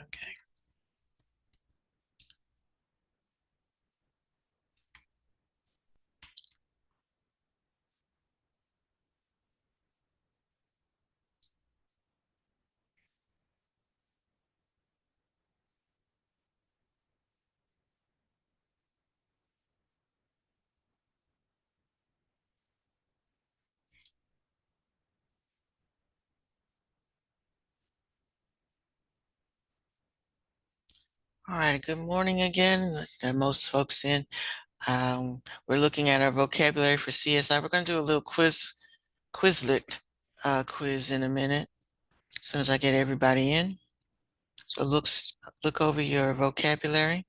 Okay. All right. Good morning again. Most folks in. We're looking at our vocabulary for CSI. We're going to do a little Quizlet quiz in a minute. As soon as I get everybody in. So look over your vocabulary.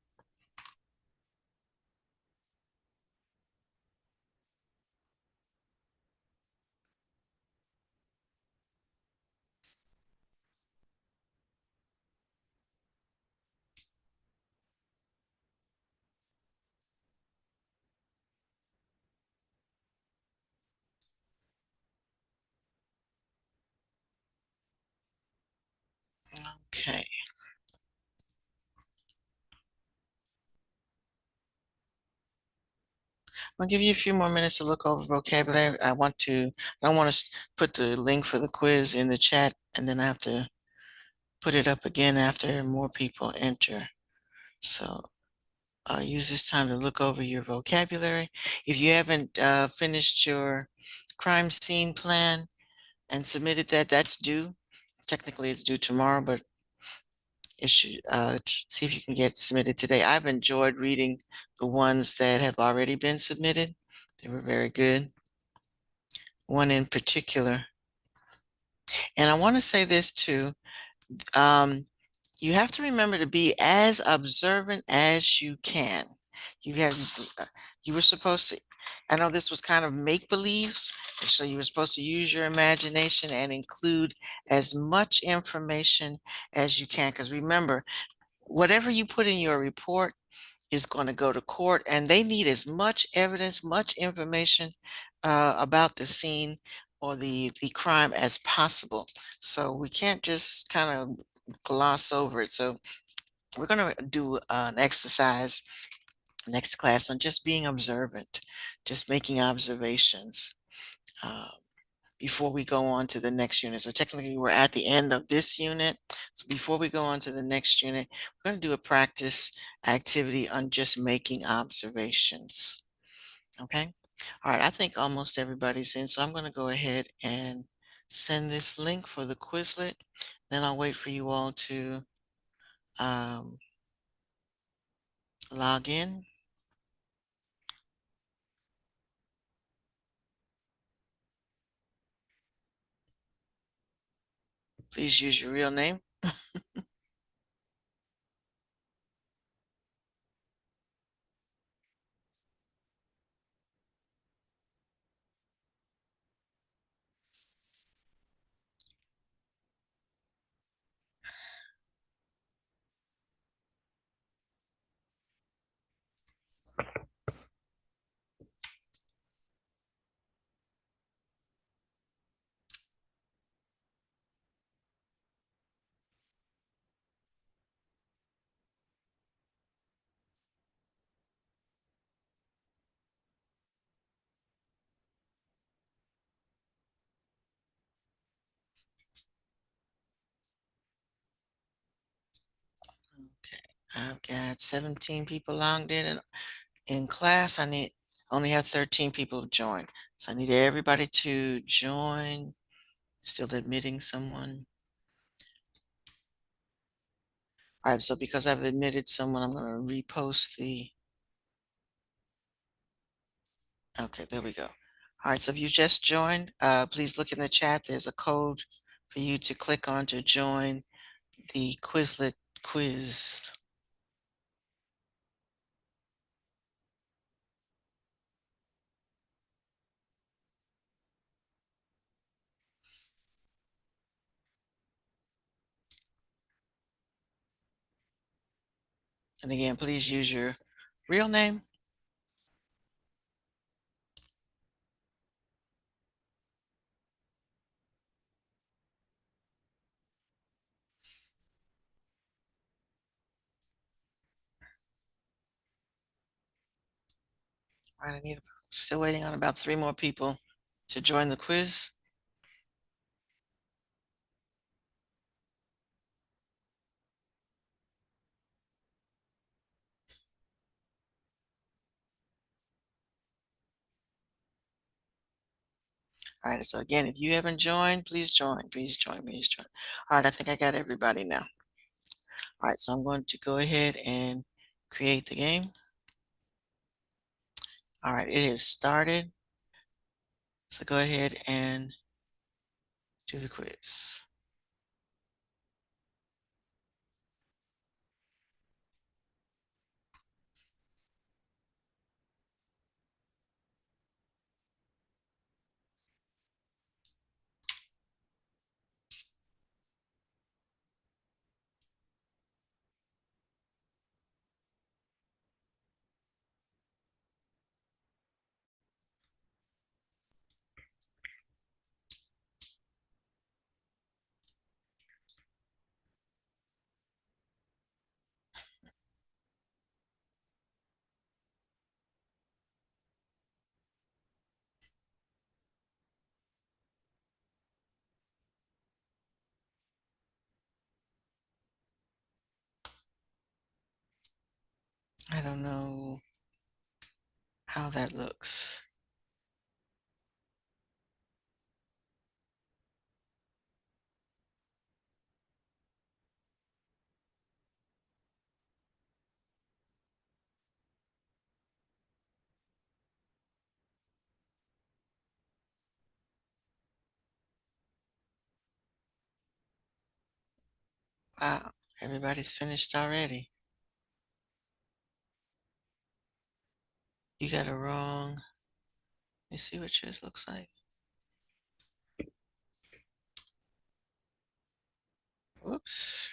Okay. I'll give you a few more minutes to look over vocabulary. I don't want to put the link for the quiz in the chat and then I have to put it up again after more people enter. So use this time to look over your vocabulary. If you haven't finished your crime scene plan and submitted that, that's due. Technically, it's due tomorrow, but it should see if you can get submitted today. I've enjoyed reading the ones that have already been submitted. They were very good. One in particular. And I want to say this too. Um, you have to remember to be as observant as you can. You have, you were supposed to, I know this was kind of make believes, so you were supposed to use your imagination and include as much information as you can. Because remember, whatever you put in your report is going to go to court, and they need as much evidence, much information about the scene or the crime as possible. So we can't just kind of gloss over it. So we're going to do an exercise next class on just being observant, just making observations uh, before we go on to the next unit. So technically we're at the end of this unit. So before we go on to the next unit, we're going to do a practice activity on just making observations. Okay. All right. I think almost everybody's in. So I'm going to go ahead and send this link for the Quizlet. Then I'll wait for you all to um, log in. Please use your real name. Okay. I've got 17 people logged in, and in class, only have 13 people join. So I need everybody to join. Still admitting someone. All right, so because I've admitted someone, I'm going to repost the. Okay, there we go. All right, so if you just joined, please look in the chat. There's a code for you to click on to join the Quizlet quiz. And again, please use your real name. All right, still waiting on about 3 more people to join the quiz. All right, so again, if you haven't joined, please join, please join, please join. All right, I think I got everybody now. All right, so I'm going to go ahead and create the game. All right, it has started. So go ahead and do the quiz. I don't know how that looks. Wow, everybody's finished already. You got it wrong. Let me see what yours looks like. Whoops.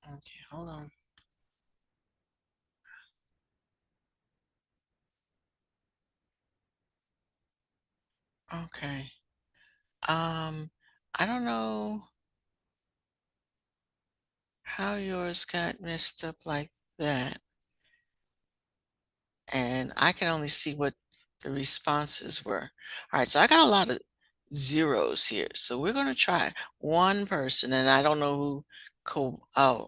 Okay, hold on. Okay. I don't know how yours got messed up like that. And I can only see what the responses were. All right, so I got a lot of zeros here. So we're going to try one person, and I don't know who. Kayla.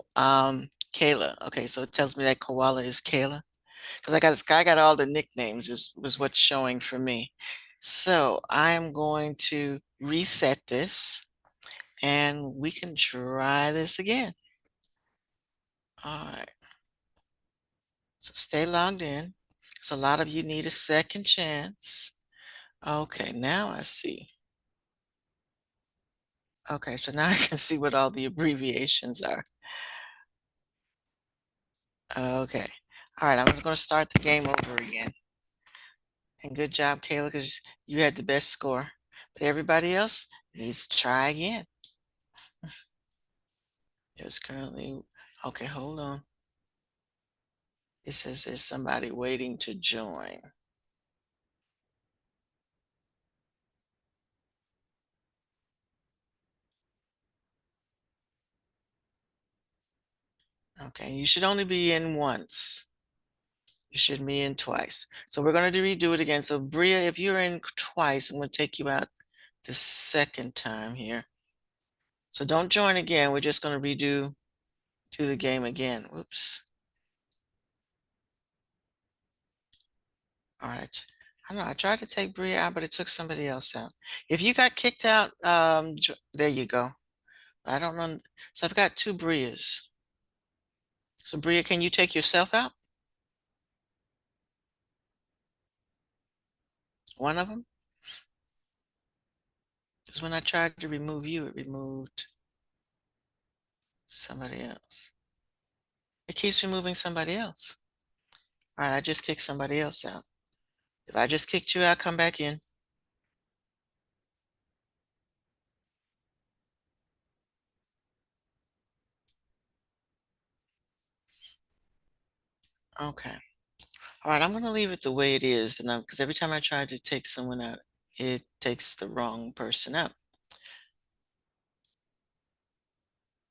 Okay, so it tells me that koala is Kayla because I got all the nicknames is was what's showing for me. So I'm going to reset this, and we can try this again. All right. So stay logged in. So a lot of you need a second chance. Okay, now I see. Okay, so now I can see what all the abbreviations are. Okay. All right, I'm just going to start the game over again. And good job, Kayla, because you had the best score. But everybody else needs to try again. There's currently, okay, hold on. It says there's somebody waiting to join. Okay, you should only be in once. You should be in twice. So we're going to redo it again. So Bria, if you're in twice, I'm going to take you out the second time here. So don't join again. We're just going to do the game again. Whoops. All right. I know I tried to take Bria out, but it took somebody else out. If you got kicked out, there you go. I don't know. So I've got two Brias. So Bria, can you take yourself out? One of them? Because when I tried to remove you, it removed somebody else. It keeps removing somebody else. All right, I just kicked somebody else out. If I just kicked you out, come back in. Okay. All right, I'm going to leave it the way it is, and because every time I try to take someone out, it takes the wrong person out.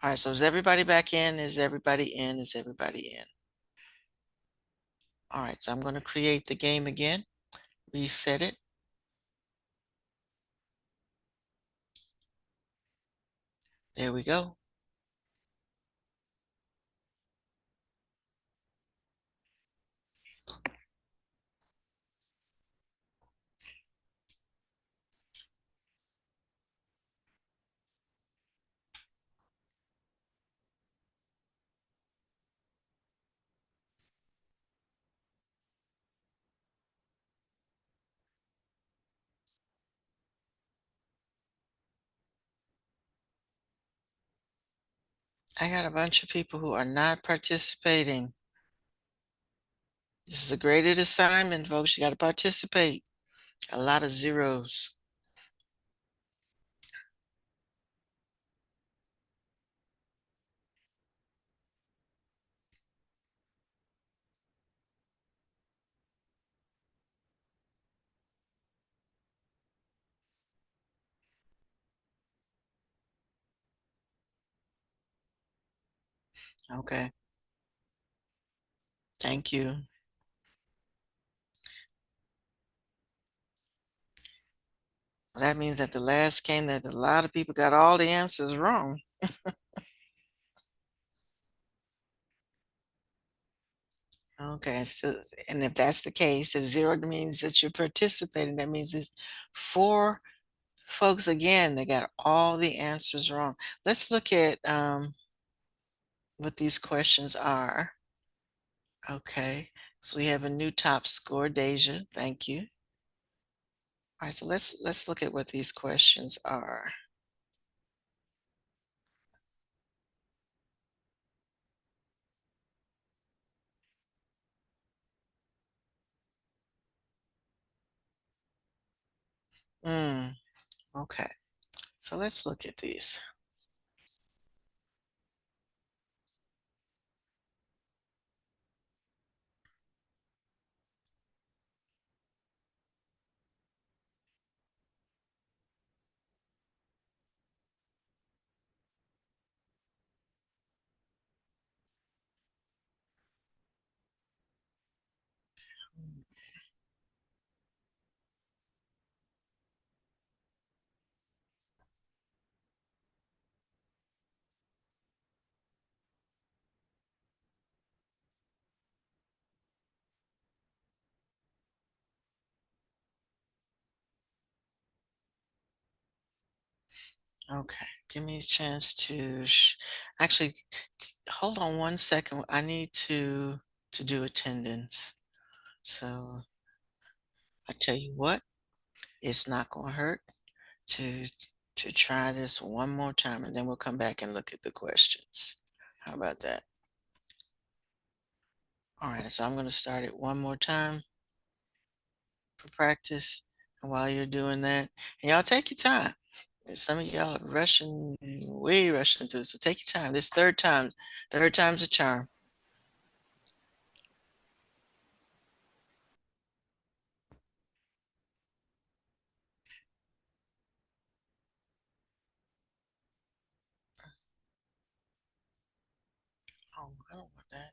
All right, so is everybody back in? Is everybody in? Is everybody in? All right, so I'm going to create the game again, reset it. There we go. I got a bunch of people who are not participating. This is a graded assignment, folks. You got to participate. A lot of zeros. Okay, thank you. That means that the last game that a lot of people got all the answers wrong. Okay, so and if that's the case, if zero means that you're participating, that means there's four folks again that got all the answers wrong. Let's look at what these questions are. Okay, so we have a new top score, Deja. Thank you. All right, so let's look at what these questions are. Okay, so let's look at these. Okay, give me a chance to actually hold on one second. I need to do attendance. So I tell you what, it's not gonna hurt to to try this one more time, and then we'll come back and look at the questions. How about that? All right, so I'm gonna start it one more time for practice. And while you're doing that, and y'all take your time. Some of y'all are rushing, way rushing through. So take your time. This third time's a charm. Oh, I don't want that.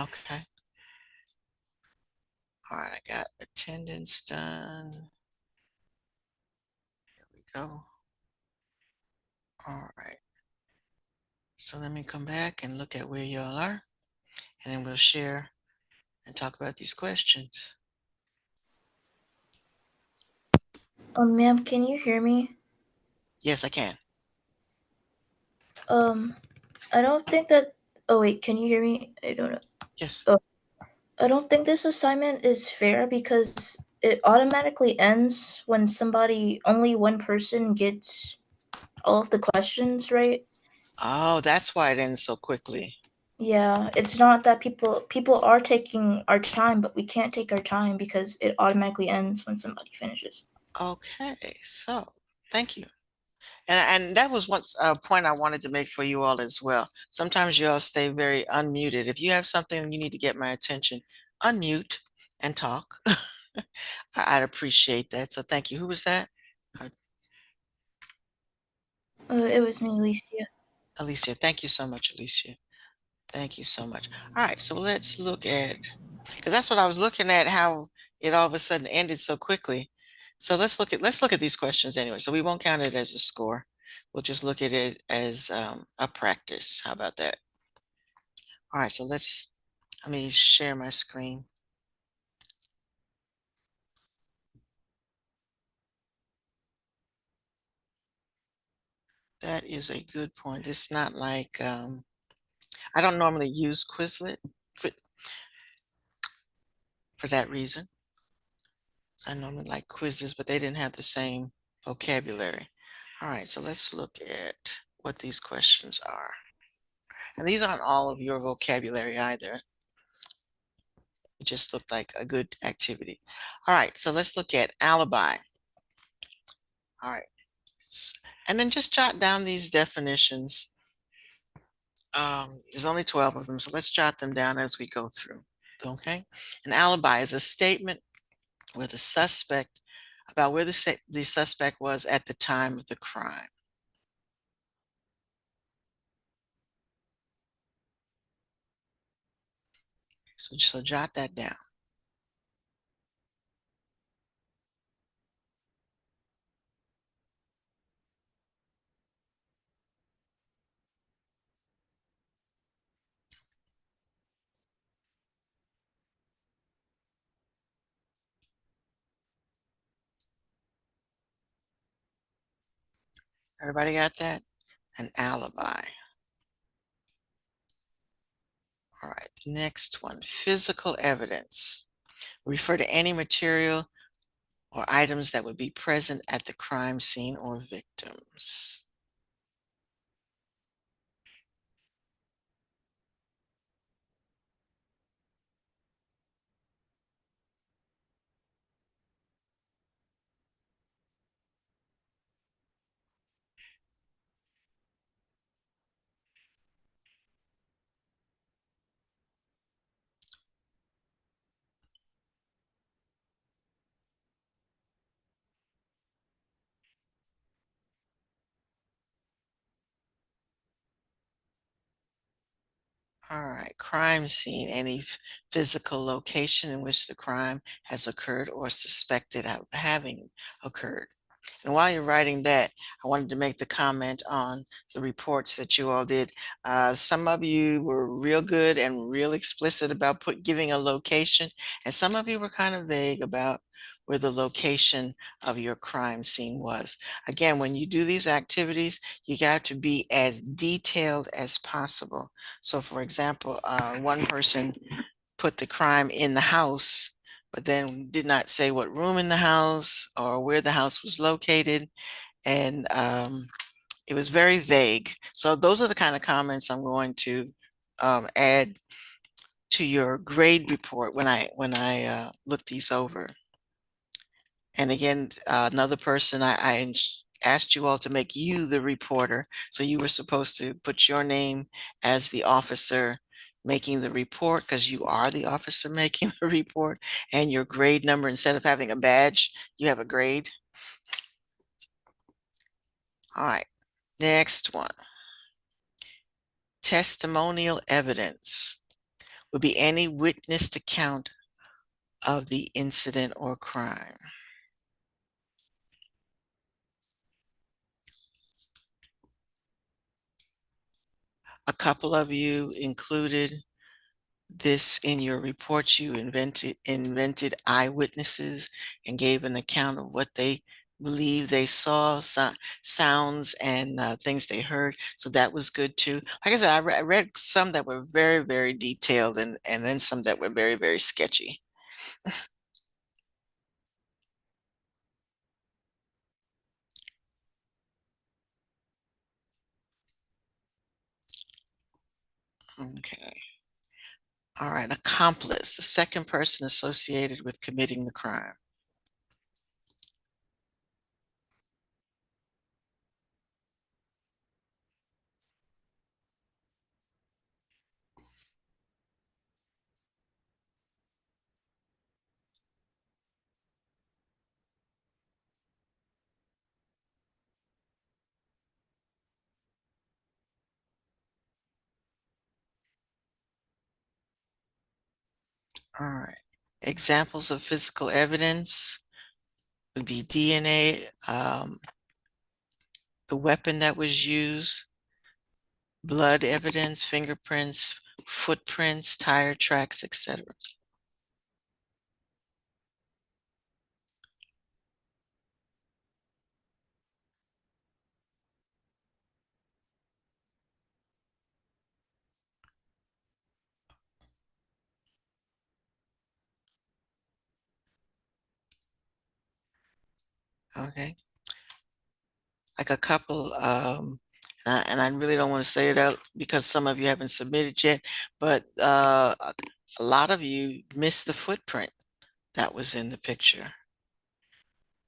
Okay. All right, I got attendance done. There we go. All right. So let me come back and look at where y'all are, and then we'll share and talk about these questions. Ma'am, can you hear me? Yes, I can. Um, I don't think that. Oh wait, can you hear me? I don't know. Yes. Oh, I don't think this assignment is fair because it automatically ends when only one person gets all of the questions right. Oh, that's why it ends so quickly. Yeah, it's not that people are taking our time, but we can't take our time because it automatically ends when somebody finishes. Okay, so thank you. And that was once a point I wanted to make for you all as well. Sometimes you all stay very unmuted. If you have something you need to get my attention, unmute and talk. I'd appreciate that. So thank you. Who was that? Uh, It was me, Alicia. Alicia. Thank you so much, Alicia. Thank you so much. All right, so let's look at, because that's what I was looking at, how it all of a sudden ended so quickly. So let's look at these questions anyway. So we won't count it as a score. We'll just look at it as a practice. How about that? All right, so let me share my screen. That is a good point. It's not like I don't normally use Quizlet for, for that reason. So I normally like quizzes, but they didn't have the same vocabulary. All right, so let's look at what these questions are. And these aren't all of your vocabulary either. It just looked like a good activity. All right, so let's look at alibi. All right. And then just jot down these definitions. There's only 12 of them, so let's jot them down as we go through. Okay? An alibi is a statement where the suspect about where the suspect was at the time of the crime. So jot that down. Everybody got that? An alibi. All right, the next one, physical evidence. Refer to any material or items that would be present at the crime scene or victims. All right, crime scene, any physical location in which the crime has occurred or suspected of having occurred. And while you're writing that, I wanted to make the comment on the reports that you all did. Some of you were real good and real explicit about giving a location, and some of you were kind of vague about where the location of your crime scene was. Again, when you do these activities, you got to be as detailed as possible. So, for example, one person put the crime in the house, but then did not say what room in the house or where the house was located. And it was very vague. So those are the kind of comments I'm going to add to your grade report when I look these over. And again, another person, I asked you all to make you the reporter. So you were supposed to put your name as the officer making the report because you are the officer making the report, and your grade number, instead of having a badge, you have a grade. All right, next one. Testimonial evidence. would be any witnessed account of the incident or crime. A couple of you included this in your reports. You invented eyewitnesses and gave an account of what they believe they saw, sounds, and things they heard. So that was good too. Like I said, I read some that were very, very detailed, and then some that were very, very sketchy. Okay. All right. Accomplice, the second person associated with committing the crime. All right. Examples of physical evidence would be DNA, the weapon that was used, blood evidence, fingerprints, footprints, tire tracks, etc. Okay. Like a couple, and I really don't want to say it out because some of you haven't submitted yet, but a lot of you missed the footprint that was in the picture.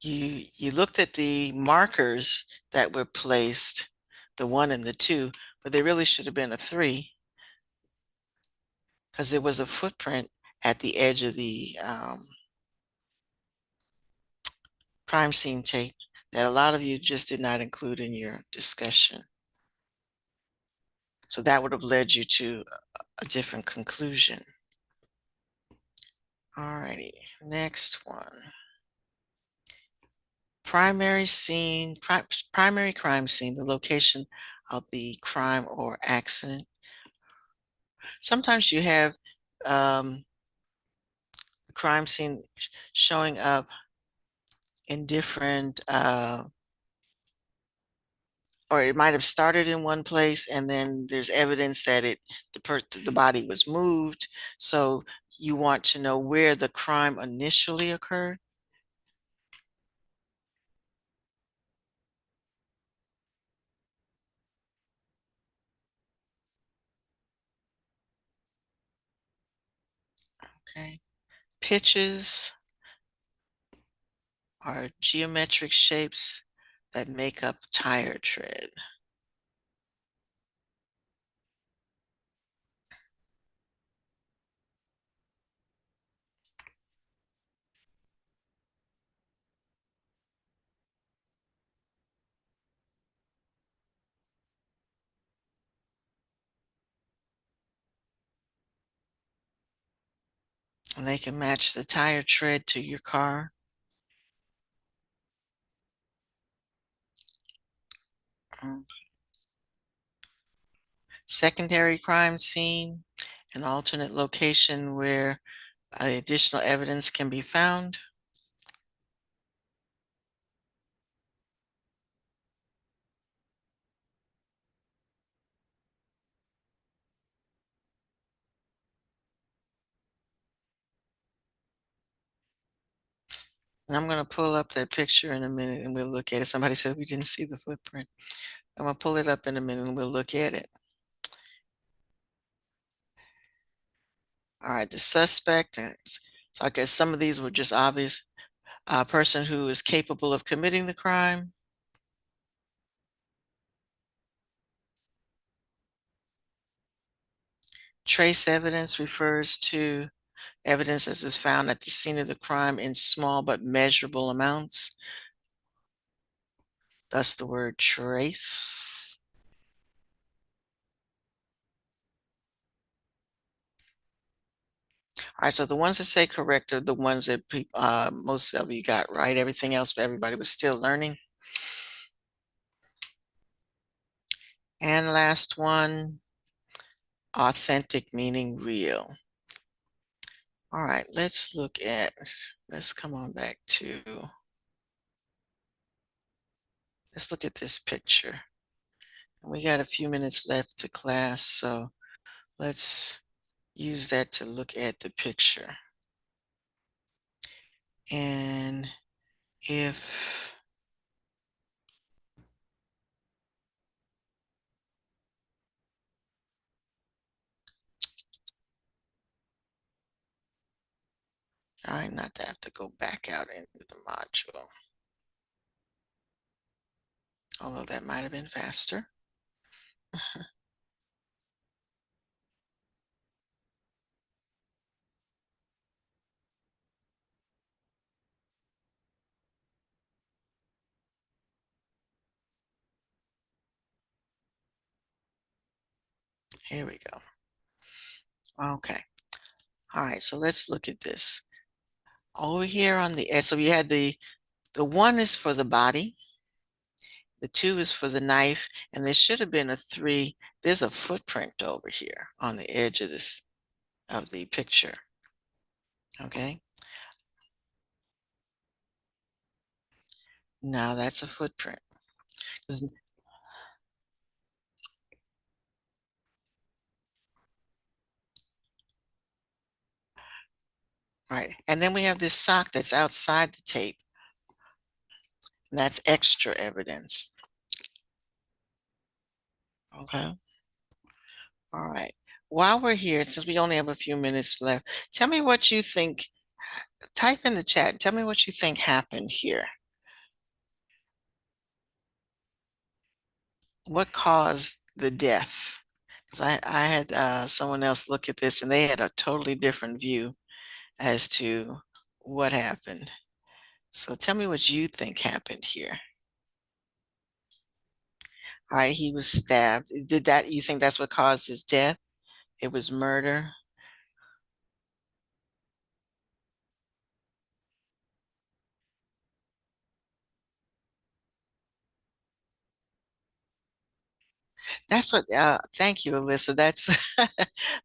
You looked at the markers that were placed, the 1 and the 2, but there really should have been a 3 because there was a footprint at the edge of the crime scene tape that a lot of you just did not include in your discussion. So that would have led you to a different conclusion. Alrighty, next one. Primary scene, primary crime scene, the location of the crime or accident. Sometimes you have the crime scene showing up in different, or it might have started in one place and then there's evidence that the body was moved. So you want to know where the crime initially occurred. Okay. Pitches are geometric shapes that make up tire tread. And they can match the tire tread to your car. Mm. Secondary crime scene, an alternate location where additional evidence can be found. And I'm going to pull up that picture in a minute and we'll look at it. Somebody said we didn't see the footprint. I'm going to pull it up in a minute and we'll look at it. All right, the suspect. So I guess some of these were just obvious. A person who is capable of committing the crime. Trace evidence refers to evidence that was found at the scene of the crime in small but measurable amounts. Thus the word trace. All right, so the ones that say correct are the ones that most of you got right. Everything else, everybody was still learning. And last one, authentic meaning real. All right, let's come on back to, let's look at this picture. We got a few minutes left to class, so let's use that to look at the picture. And if trying not to have to go back out into the module, although that might have been faster. Here we go. Okay. All right, so let's look at this. Over here on the edge, so we had the 1 is for the body, the 2 is for the knife, and there should have been a 3. There's a footprint over here on the edge of the picture. Okay. Now that's a footprint. Right. And then we have this sock that's outside the tape. And that's extra evidence. Okay. All right. While we're here, since we only have a few minutes left, tell me what you think. Type in the chat. Tell me what you think happened here. What caused the death? Because I had someone else look at this and they had a totally different view as to what happened. So tell me what you think happened here. All right, he was stabbed. You think that's what caused his death? It was murder. That's what, thank you, Alyssa. That's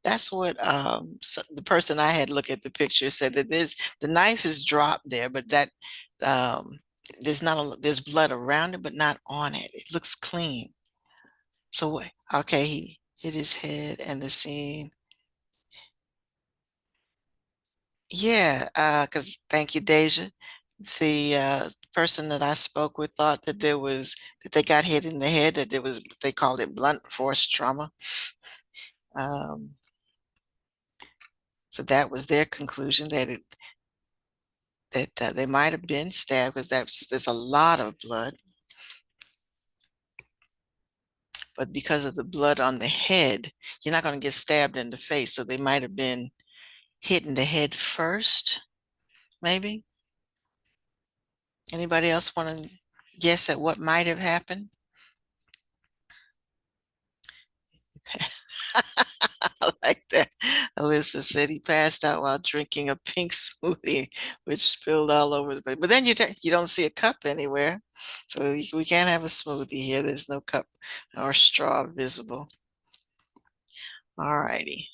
that's what the person I had look at the picture said that the knife is dropped there, but that um, there's blood around it, but not on it. It looks clean. So okay, he hit his head and the scene. Yeah, because thank you, Deja. The person that I spoke with thought that that they got hit in the head, that they called it blunt force trauma. Um, so that was their conclusion that they might have been stabbed because there's a lot of blood, but because of the blood on the head, you're not going to get stabbed in the face. So they might have been hit in the head first, maybe. Anybody else want to guess at what might have happened? I like that. Alyssa said he passed out while drinking a pink smoothie, which spilled all over the place. But then you don't see a cup anywhere. So we can't have a smoothie here. There's no cup or straw visible. All righty.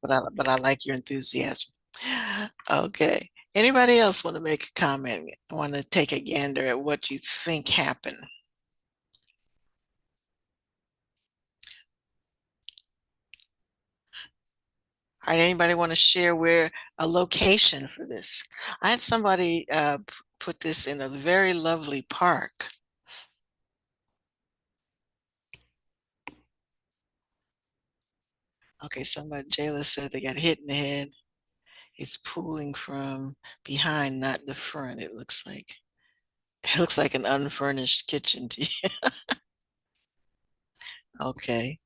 But I like your enthusiasm. Okay. Anybody else want to make a comment? Want to take a gander at what you think happened? All right, anybody want to share where a location for this? I had somebody put this in a very lovely park. Okay, somebody, Jayla said they got hit in the head. It's pooling from behind, not the front, it looks like. It looks like an unfurnished kitchen to you. Okay.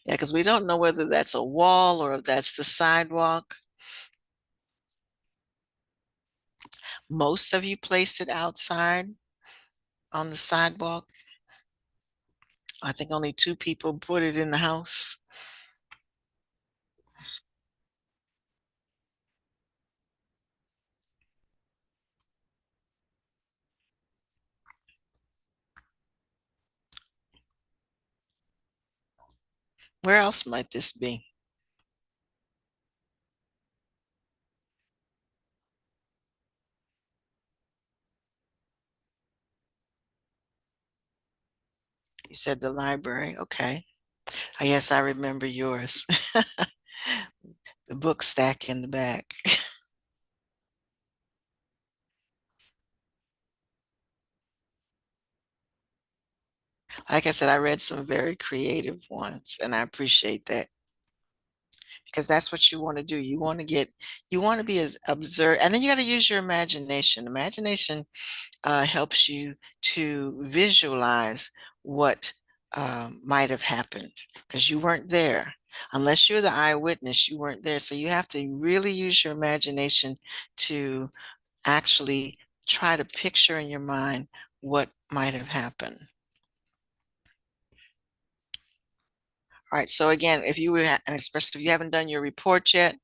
Yeah, because we don't know whether that's a wall or if that's the sidewalk. Most of you placed it outside on the sidewalk. I think only 2 people put it in the house. Where else might this be? You said the library. Okay. Yes, I remember yours. The book stack in the back. Like I said, I read some very creative ones, and I appreciate that because that's what you want to do. You want to be as observed, and then you got to use your imagination. Imagination helps you to visualize what might have happened because you weren't there. Unless you're the eyewitness, you weren't there. So you have to really use your imagination to actually try to picture in your mind what might have happened. All right. So again, if you were, and especially if you haven't done your report yet,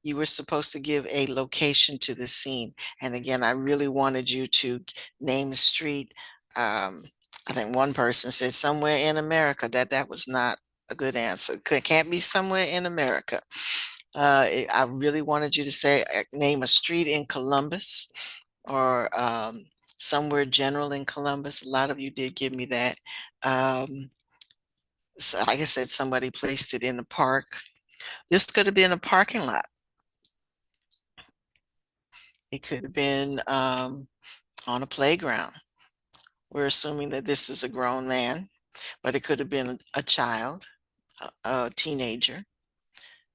you were supposed to give a location to the scene. And again, I really wanted you to name a street. I think one person said somewhere in America. That was not a good answer. Can't be somewhere in America. I really wanted you to say, name a street in Columbus or somewhere general in Columbus. A lot of you did give me that. So like I said, somebody placed it in the park. This could have been a parking lot. It could have been on a playground. We're assuming that this is a grown man, but it could have been a child, a teenager.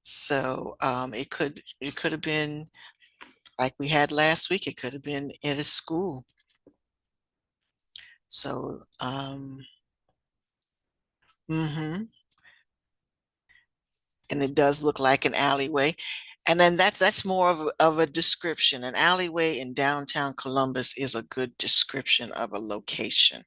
So it could have been like we had last week. It could have been at a school. So mhm. And it does look like an alleyway. And then that's more of a description. An alleyway in downtown Columbus is a good description of a location.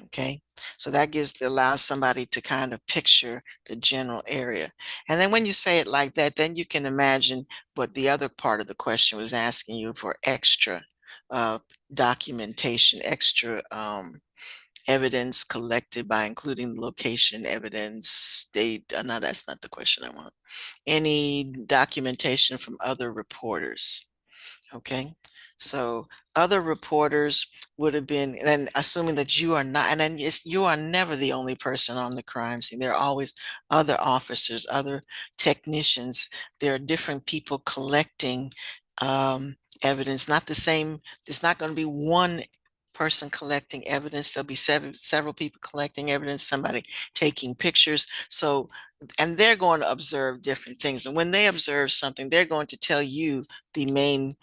Okay. So that allows somebody to kind of picture the general area. And then when you say it like that, then you can imagine what the other part of the question was asking you for extra uh, documentation, extra evidence collected by including location evidence, date. No, that's not the question I want. Any documentation from other reporters. Okay. So other reporters would have been, and assuming that you are not, and then you are never the only person on the crime scene. There are always other officers, other technicians. There are different people collecting evidence. Not the same. There's not going to be one person collecting evidence. There'll be several people collecting evidence, somebody taking pictures. So, and they're going to observe different things. And when they observe something, they're going to tell you, the main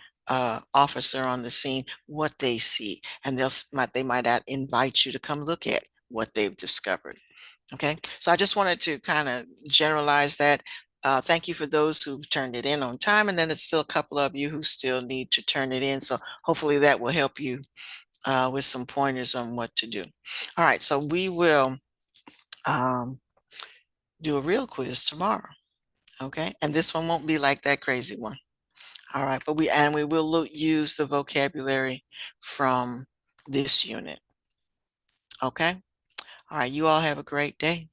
officer on the scene, what they see, and they might invite you to come look at what they've discovered. Okay, so I just wanted to kind of generalize that. Thank you for those who turned it in on time, and then there's still a couple of you who still need to turn it in. So hopefully that will help you with some pointers on what to do. All right, so we will um, do a real quiz tomorrow. Okay, and this one won't be like that crazy one. All right, but we will use the vocabulary from this unit. Okay. All right, you all have a great day.